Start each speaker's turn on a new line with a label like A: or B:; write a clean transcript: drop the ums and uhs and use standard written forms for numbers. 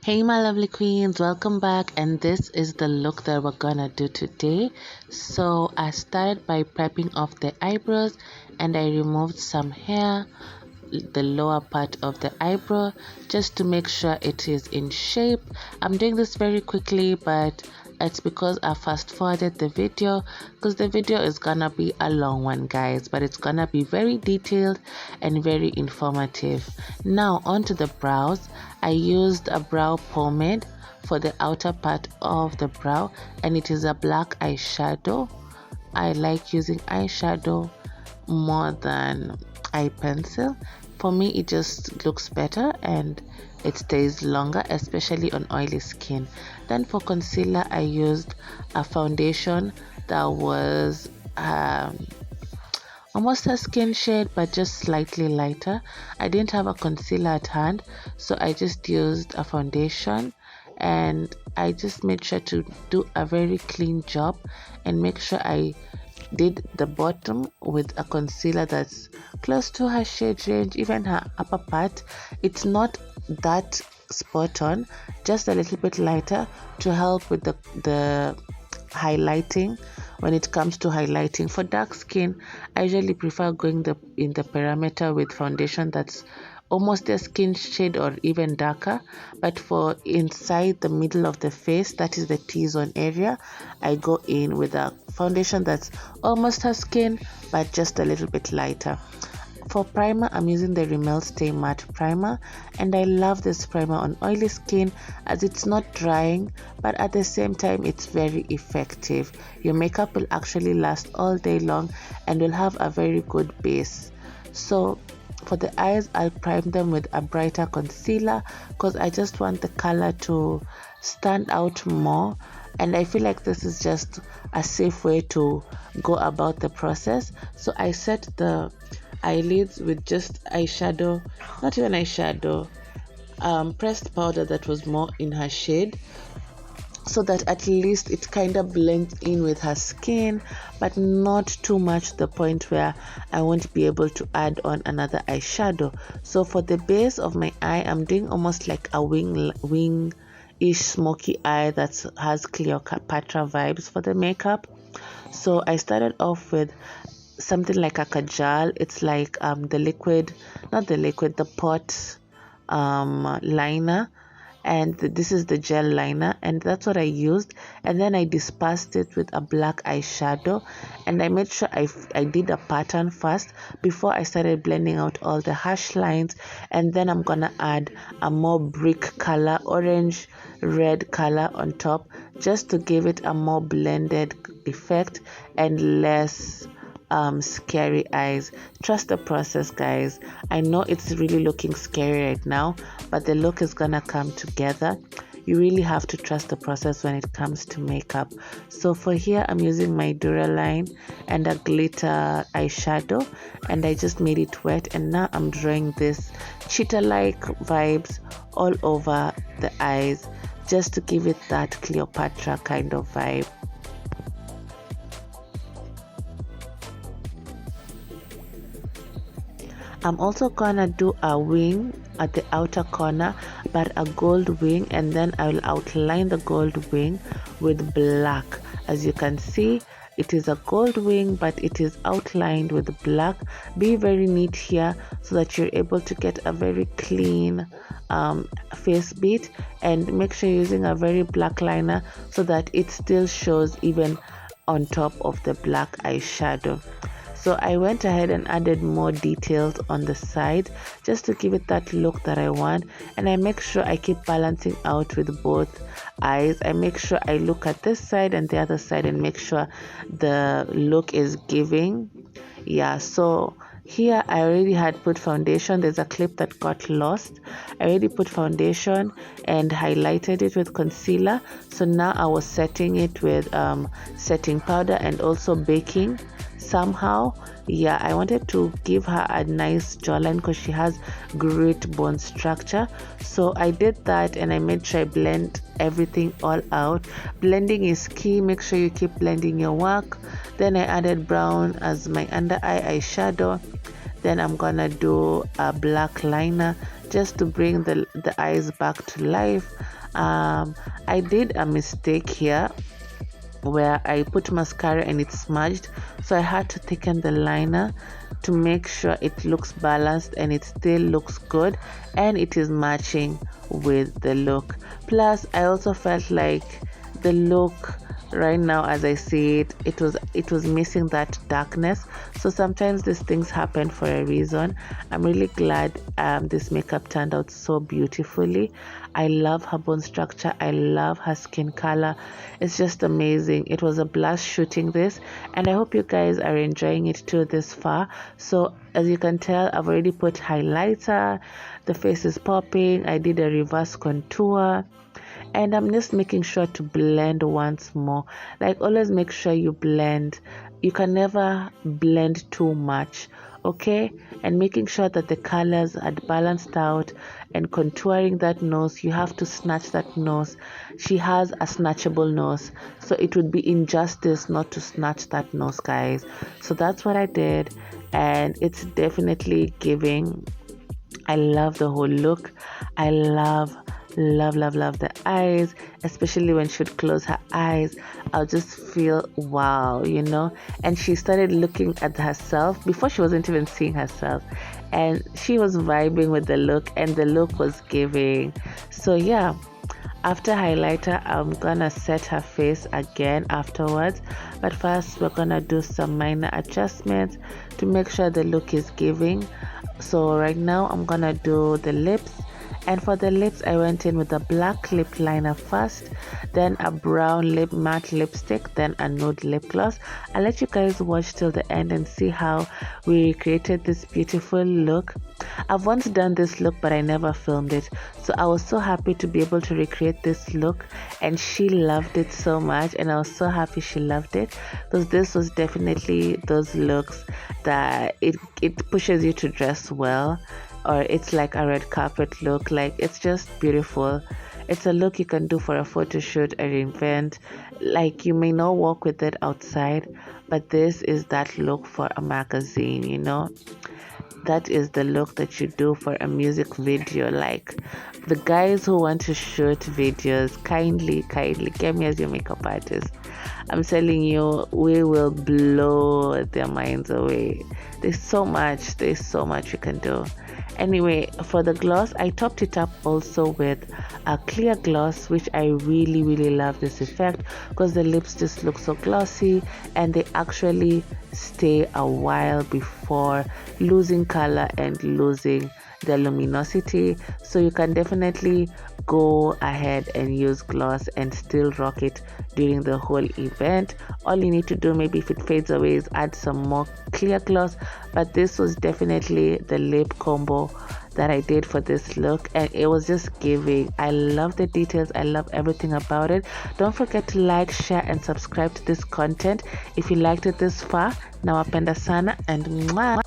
A: Hey my lovely queens, welcome back, and this is the look that we're gonna do today. So I started by prepping off the eyebrows and I removed some hair, the lower part of the eyebrow, just to make sure it is in shape. I'm doing this very quickly, but it's because I fast forwarded the video because the video is gonna be a long one, guys, but it's gonna be very detailed and very informative. Now onto the brows. I used a brow pomade for the outer part of the brow, and it is a black eyeshadow. I like using eyeshadow more than eye pencil. For me, it just looks better and it stays longer, especially on oily skin. Then for concealer, I used a foundation that was almost a skin shade but just slightly lighter. I didn't have a concealer at hand, so I just used a foundation, and I just made sure to do a very clean job and make sure I did the bottom with a concealer that's close to her shade range, even her upper part. It's not that spot on, just a little bit lighter to help with the highlighting. When it comes to highlighting for dark skin, I usually prefer going in the perimeter with foundation that's almost their skin shade or even darker. But for inside the middle of the face, that is the T-zone area, I go in with a foundation that's almost her skin but just a little bit lighter. For primer, I'm using the Rimmel Stay Matte Primer, and I love this primer on oily skin as it's not drying, but at the same time it's very effective. Your makeup will actually last all day long and will have a very good base. So for the eyes, I'll prime them with a brighter concealer because I just want the color to stand out more, and I feel like this is just a safe way to go about the process. So I set the eyelids with just eyeshadow, not even eyeshadow, pressed powder that was more in her shade, so that at least it kind of blends in with her skin, but not too much to the point where I won't be able to add on another eyeshadow. So for the base of my eye, I'm doing almost like a wing-ish smoky eye that has Cleopatra vibes for the makeup. So I started off with something like a kajal. It's like the pot liner, and this is the gel liner, and that's what I used. And then I dispersed it with a black eyeshadow, and I made sure I did a pattern first before I started blending out all the harsh lines. And then I'm gonna add a more brick color, orange red color on top, just to give it a more blended effect and less scary eyes. Trust the process, guys. I know it's really looking scary right now, but the look is gonna come together. You really have to trust the process when it comes to makeup. So for here, I'm using my Duraline and a glitter eyeshadow, and I just made it wet, and now I'm drawing this cheetah-like vibes all over the eyes, just to give it that Cleopatra kind of vibe. I'm also gonna do a wing at the outer corner, but a gold wing, and then I will outline the gold wing with black. As you can see, it is a gold wing, but it is outlined with black. Be very neat here so that you're able to get a very clean face beat, and make sure you're using a very black liner so that it still shows even on top of the black eyeshadow. So I went ahead and added more details on the side just to give it that look that I want, and I make sure I keep balancing out with both eyes. I make sure I look at this side and the other side and make sure the look is giving. Yeah, so here I already had put foundation. There's a clip that got lost. I already put foundation and highlighted it with concealer. So now I was setting it with setting powder and also baking somehow. Yeah, I wanted to give her a nice jawline because she has great bone structure. So I did that, and I made sure I blend everything all out. Blending is key. Make sure you keep blending your work. Then I added brown as my under eye eyeshadow. Then I'm gonna do a black liner just to bring the eyes back to life. I did a mistake here where I put mascara and it smudged, so I had to thicken the liner to make sure it looks balanced and it still looks good and it is matching with the look. Plus I also felt like the look right now, as I see it, it was missing that darkness. So sometimes these things happen for a reason. I'm really glad this makeup turned out so beautifully. I love her bone structure, I love her skin color. It's just amazing. It was a blast shooting this, and I hope you guys are enjoying it too this far. So as you can tell, I've already put highlighter, the face is popping, I did a reverse contour, and I'm just making sure to blend once more. Like, always make sure you blend. You can never blend too much, okay? And making sure that the colors are balanced out and contouring that nose. You have to snatch that nose. She has a snatchable nose, so it would be injustice not to snatch that nose, guys. So that's what I did, and it's definitely giving. I love the whole look. I love the eyes, especially when she would close her eyes. I'll just feel wow, you know. And she started looking at herself before she wasn't even seeing herself, and she was vibing with the look, and the look was giving. So yeah, after highlighter, I'm gonna set her face again afterwards, but first we're gonna do some minor adjustments to make sure the look is giving. So right now I'm gonna do the lips, and for the lips I went in with a black lip liner first, then a brown lip matte lipstick, then a nude lip gloss. I'll let you guys watch till the end and see how we recreated this beautiful look. I've once done this look but I never filmed it, so I was so happy to be able to recreate this look, and she loved it so much, and I was so happy she loved it, because this was definitely those looks that it pushes you to dress well, or it's like a red carpet look. Like, it's just beautiful. It's a look you can do for a photo shoot or event. Like, you may not walk with it outside, but this is that look for a magazine, you know. That is the look that you do for a music video. Like, the guys who want to shoot videos, kindly get me as your makeup artist. I'm telling you, we will blow their minds away. There's so much you can do. Anyway, for the gloss, I topped it up also with a clear gloss, which I really love this effect, because the lips just look so glossy and they actually stay a while before losing color and losing the luminosity. So you can definitely go ahead and use gloss and still rock it during the whole event. All you need to do, maybe if it fades away, is add some more clear gloss. But this was definitely the lip combo that I did for this look, and it was just giving. I love the details, I love everything about it. Don't forget to like, share and subscribe to this content if you liked it this far. Nawapenda sana, and mwah.